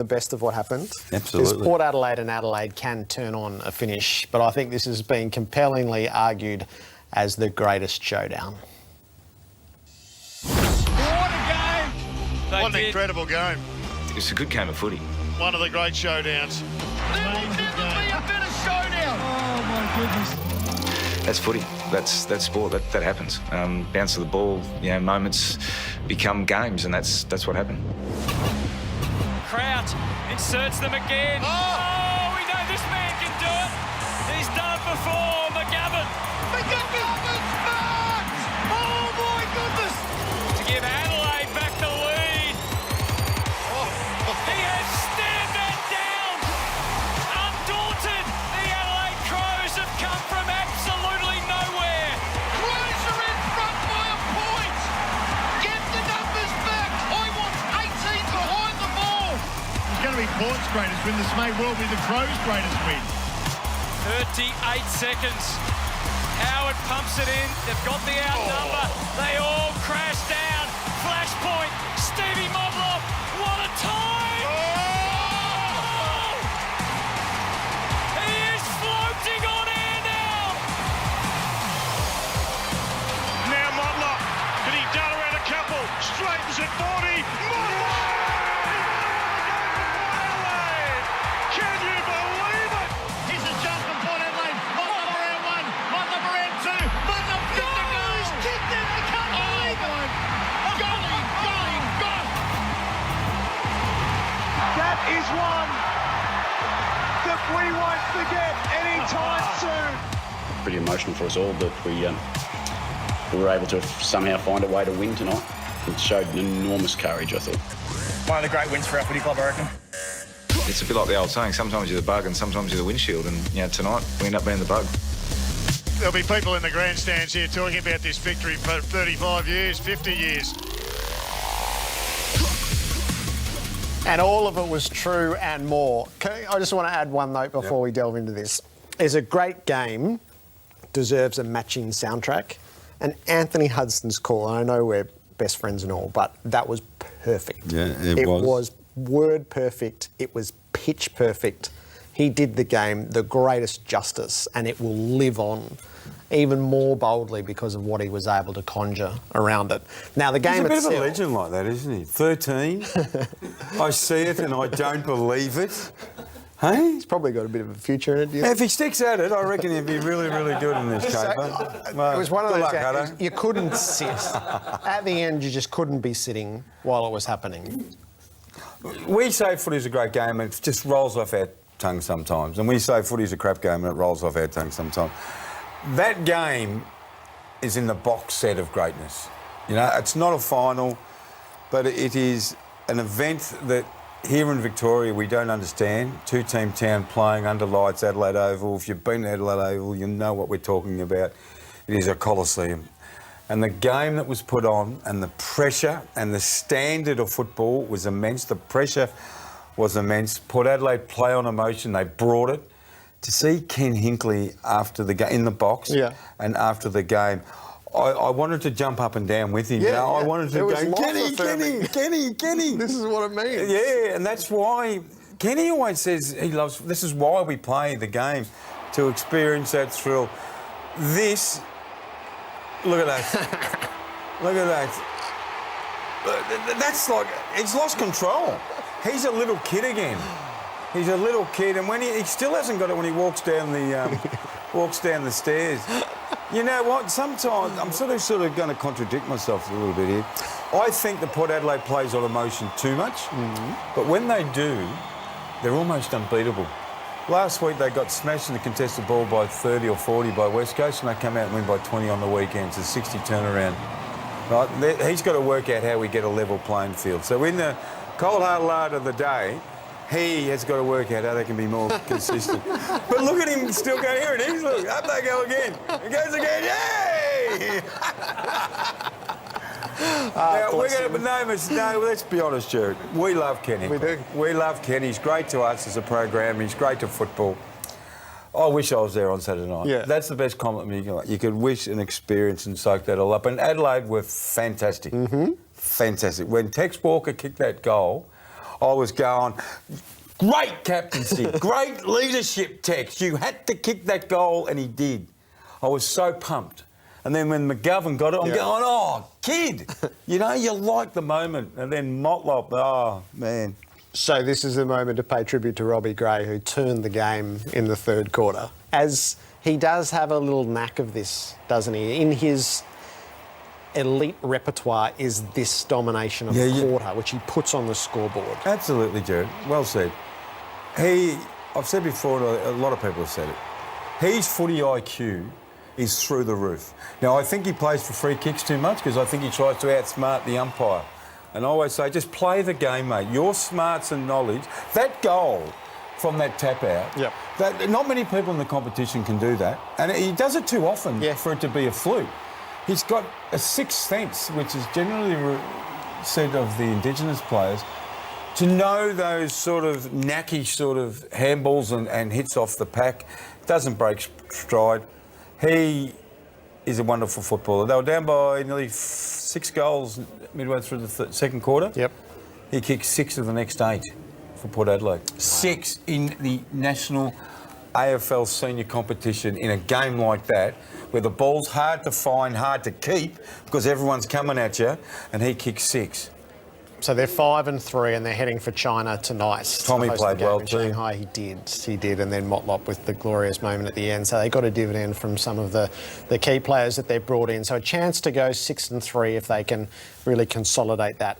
the best of what happened. Absolutely. Because Port Adelaide and Adelaide can turn on a finish, but I think this has been compellingly argued as the greatest showdown. What a game! What an incredible game. It's a good game of footy. One of the great showdowns. There will never be a better showdown! Oh my goodness. That's footy. That's sport. That happens. Bounce of the ball, moments become games, and that's what happened. Kraut inserts them again. Oh, we know this man can do it. He's done it before. McGavin. McGavin's back! Oh my goodness! To give Adelaide back the lead. He has stared that down. Undaunted, the Adelaide Crows have come from absolutely nowhere. Crows are in front by a point! Get the numbers back! I want 18 behind the ball! It's going to be Port's greatest win. This may well be the Crows' greatest win. 38 seconds. Howard pumps it in. They've got the outnumber. They all crash down. Flashpoint. Stevie Moblop. What a time! Oh! He is floating on air now. Now Mottler. Can he dart around a couple? Straightens at 40. Mottler! Can you believe it? Here's a jump from Port Adelaide. Motlop around one. Motlop around two. Motlop kicked the goal. Kicked it. I can't believe it. Golly, golly, golly. That is one that we won't forget anytime soon. Pretty emotional for us all that we were able to somehow find a way to win tonight. It showed an enormous courage, I thought. One of the great wins for our footy club, I reckon. It's a bit like the old saying, sometimes you're the bug and sometimes you're the windshield, and tonight we end up being the bug. There'll be people in the grandstands here talking about this victory for 35 years, 50 years. And all of it was true and more. I just want to add one note before we delve into this. Is a great game deserves a matching soundtrack. And Anthony Hudson's call, and I know we're best friends and all, but that was perfect. Yeah, it was. It was word perfect. It was pitch perfect. He did the game the greatest justice, and it will live on even more boldly because of what he was able to conjure around it. Now, the game He's a itself... bit of a legend like that, isn't he? 13. I see it and I don't believe it. Hey? He's probably got a bit of a future in it. If he sticks at it, I reckon he'd be really, really good in this So, caper. Well, it was one of good those luck, games Hutto. you couldn't sit. At the end, you just couldn't be sitting while it was happening. We say footy's a great game and it just rolls off our tongue sometimes. And we say footy's a crap game and it rolls off our tongue sometimes. That game is in the box set of greatness. You know, it's not a final, but it is an event that here in Victoria we don't understand. Two-team town playing under lights, Adelaide Oval. If you've been to Adelaide Oval, you know what we're talking about. It is a coliseum. And the game that was put on and the pressure and the standard of football was immense. The pressure was immense. Port Adelaide play on emotion. They brought it. To see Ken Hinkley after the in the box and after the game, I wanted to jump up and down with him. I wanted to go, Kenny. This is what it means. Yeah, and that's why Kenny always says he loves. This is why we play the game, to experience that thrill. This, look at that, look at that. That's like it's lost control. He's a little kid again. He's a little kid, and when he still hasn't got it when he walks down the stairs. You know what? Sometimes I'm sort of going to contradict myself a little bit here. I think the Port Adelaide plays on emotion too much, but when they do, they're almost unbeatable. Last week they got smashed in the contested ball by 30 or 40 by West Coast, and they come out and win by 20 on the weekend. It's a 60 turnaround. Right? He's got to work out how we get a level playing field. So in the cold hard light of the day, he has got to work out how they can be more consistent. But look at him still going, here it is, look, up they go again. It goes again, yay! Now, we're going to, no, let's be honest, Jared. We love Kenny. We do. We love Kenny. He's great to us as a program. He's great to football. I wish I was there on Saturday night. Yeah. That's the best compliment you can. You could wish and experience and soak that all up. And Adelaide were fantastic. Fantastic. When Tex Walker kicked that goal, I was going, great captaincy, great leadership, Tex. You had to kick that goal, and he did. I was so pumped. And then when McGovern got it, I'm going, oh, kid, you know, you like the moment. And then Motlop, oh, man. So this is the moment to pay tribute to Robbie Gray, who turned the game in the third quarter. As he does have a little knack of this, doesn't he? In his elite repertoire is this domination of the quarter, which he puts on the scoreboard. Absolutely, Jared. Well said. I've said before, and a lot of people have said it, his footy IQ is through the roof. Now, I think he plays for free kicks too much because I think he tries to outsmart the umpire. And I always say, just play the game, mate. Your smarts and knowledge. That goal from that tap out, not many people in the competition can do that. And he does it too often for it to be a fluke. He's got a sixth sense, which is generally said of the Indigenous players, to know those sort of knacky sort of handballs and hits off the pack. Doesn't break stride. He is a wonderful footballer. They were down by nearly 6 goals midway through the second quarter. Yep. He kicked 6 of the next 8 for Port Adelaide. 6 in the national AFL senior competition in a game like that, where the ball's hard to find, hard to keep, because everyone's coming at you, and he kicked 6. So they're 5-3 and they're heading for China tonight. Tommy played well in too. Shanghai, he did, and then Motlop with the glorious moment at the end. So they got a dividend from some of the key players that they've brought in. So a chance to go 6-3 if they can really consolidate that.